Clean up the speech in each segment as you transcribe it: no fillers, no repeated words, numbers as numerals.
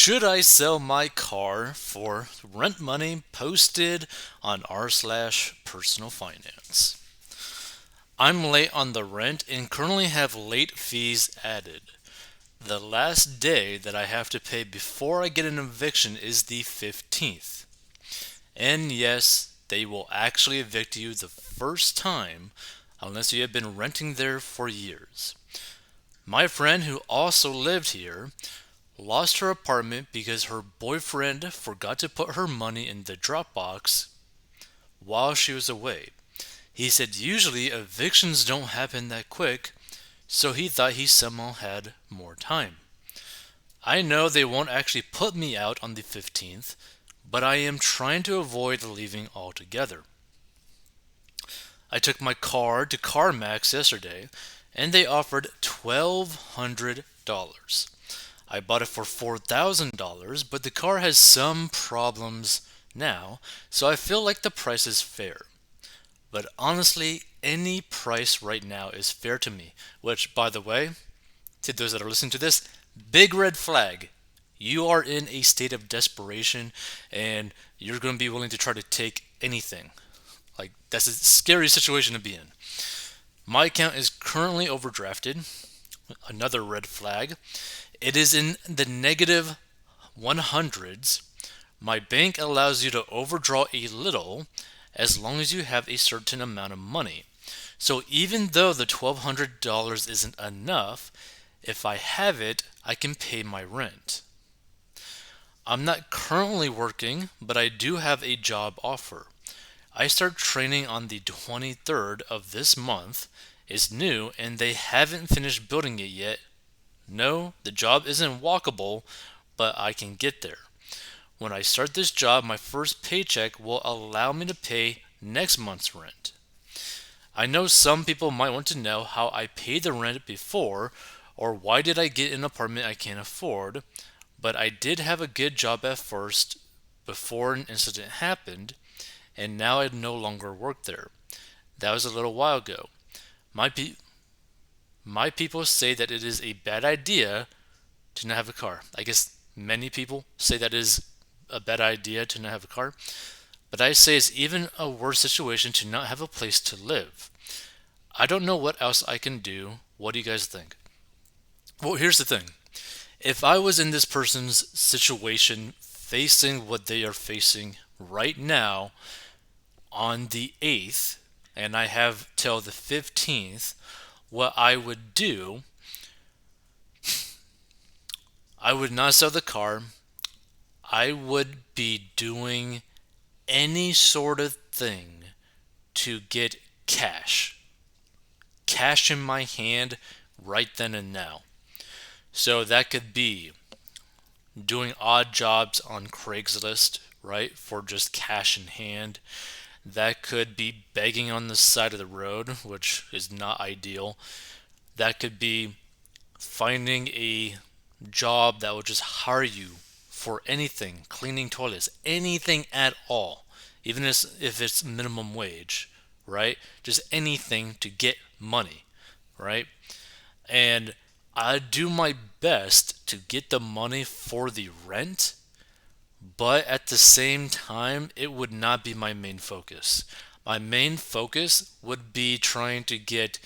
Should I sell my car for rent money posted on r slash personal finance? I'm late on the rent and currently have late fees added. The last day that I have to pay before I get an eviction is the 15th. And yes, they will actually evict you the first time unless you have been renting there for years. My friend who also lived here lost her apartment because her boyfriend forgot to put her money in the Dropbox while she was away. He said usually evictions don't happen that quick, so he thought he somehow had more time. I know they won't actually put me out on the 15th, but I am trying to avoid leaving altogether. I took my car to CarMax yesterday and they offered $1,200. I bought it for $4,000, but the car has some problems now, so I feel like the price is fair. But honestly, any price right now is fair to me, which, by the way, to those that are listening to this, big red flag. You are in a state of desperation and you're going to be willing to try to take anything. Like, that's a scary situation to be in. My account is currently overdrafted. Another red flag. It is in the negative 100s. My bank allows you to overdraw a little as long as you have a certain amount of money. So even though the $1,200 isn't enough, if I have it, I can pay my rent. I'm not currently working, but I do have a job offer. I start training on the 23rd of this month. It's new and they haven't finished building it yet. No, the job isn't walkable, but I can get there. When I start this job, my first paycheck will allow me to pay next month's rent. I know some people might want to know how I paid the rent before, or why did I get an apartment I can't afford, but I did have a good job at first before an incident happened, and now I no longer work there. That was a little while ago. My, pe- my people say that it is a bad idea to not have a car. I guess many people say that is a bad idea to not have a car, but I say it's even a worse situation to not have a place to live. I don't know what else I can do. What do you guys think? Well, here's the thing. If I was in this person's situation facing what they are facing right now on the 8th, and I have till the 15th, what I would do, I would not sell the car. I would be doing any sort of thing to get cash. Cash in my hand right then and now. So that could be doing odd jobs on Craigslist, right, for just cash in hand. That could be begging on the side of the road, which is not ideal. That could be finding a job that will just hire you for anything, cleaning toilets, anything at all, even if it's minimum wage, right? Just anything to get money, right? And I do my best to get the money for the rent, but at the same time, it would not be my main focus. My main focus would be trying to get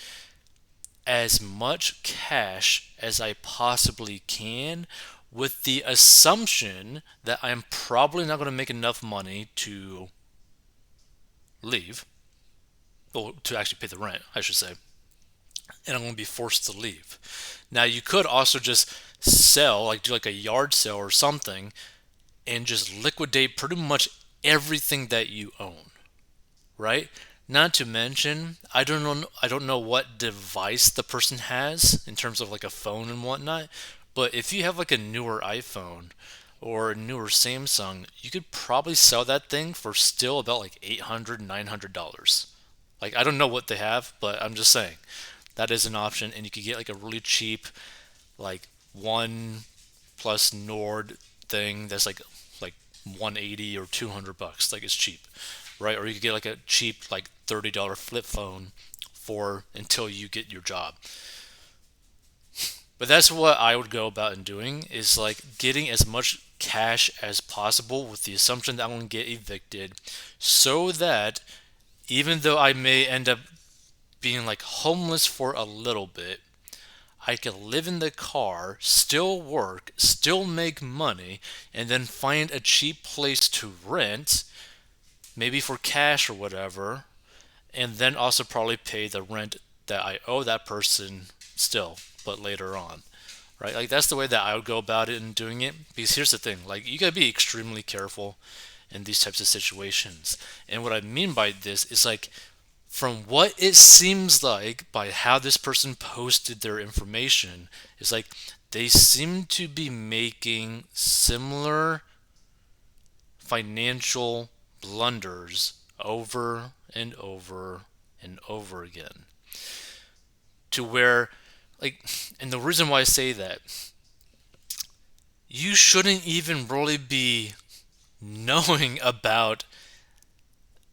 as much cash as I possibly can with the assumption that I'm probably not going to make enough money to leave, or to actually pay the rent, I should say, and I'm going to be forced to leave. Now, you could also just sell, like do like a yard sale or something, and just liquidate pretty much everything that you own, right? Not to mention, I don't know what device the person has in terms of like a phone and whatnot, but if you have like a newer iPhone or a newer Samsung, you could probably sell that thing for still about like $800, $900. Like I don't know what they have, but I'm just saying that is an option, and you could get like a really cheap like one plus Nord thing that's like 180 or 200 bucks. Like it's cheap, right? Or you could get like a cheap like $30 flip phone for until you get your job. But that's what I would go about in doing is like getting as much cash as possible with the assumption that I'm going to get evicted so that even though I may end up being like homeless for a little bit, I can live in the car, still work, still make money, and then find a cheap place to rent, maybe for cash or whatever, and then also probably pay the rent that I owe that person still, but later on. Right? Like that's the way that I would go about it and doing it. Because here's the thing, like you gotta be extremely careful in these types of situations. And what I mean by this is like from what it seems like by how this person posted their information is like they seem to be making similar financial blunders over and over and over again to where like and the reason why I say that you shouldn't even really be knowing about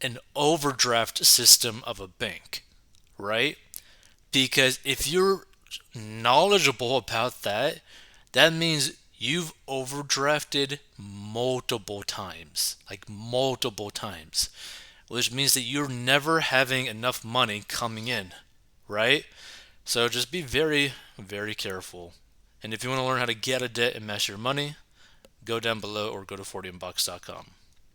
an overdraft system of a bank, right? Because if you're knowledgeable about that, that means you've overdrafted multiple times, like multiple times, which means that you're never having enough money coming in, right? So just be very, very careful. And if you want to learn how to get out of debt and master your money, go down below or go to 40inbox.com.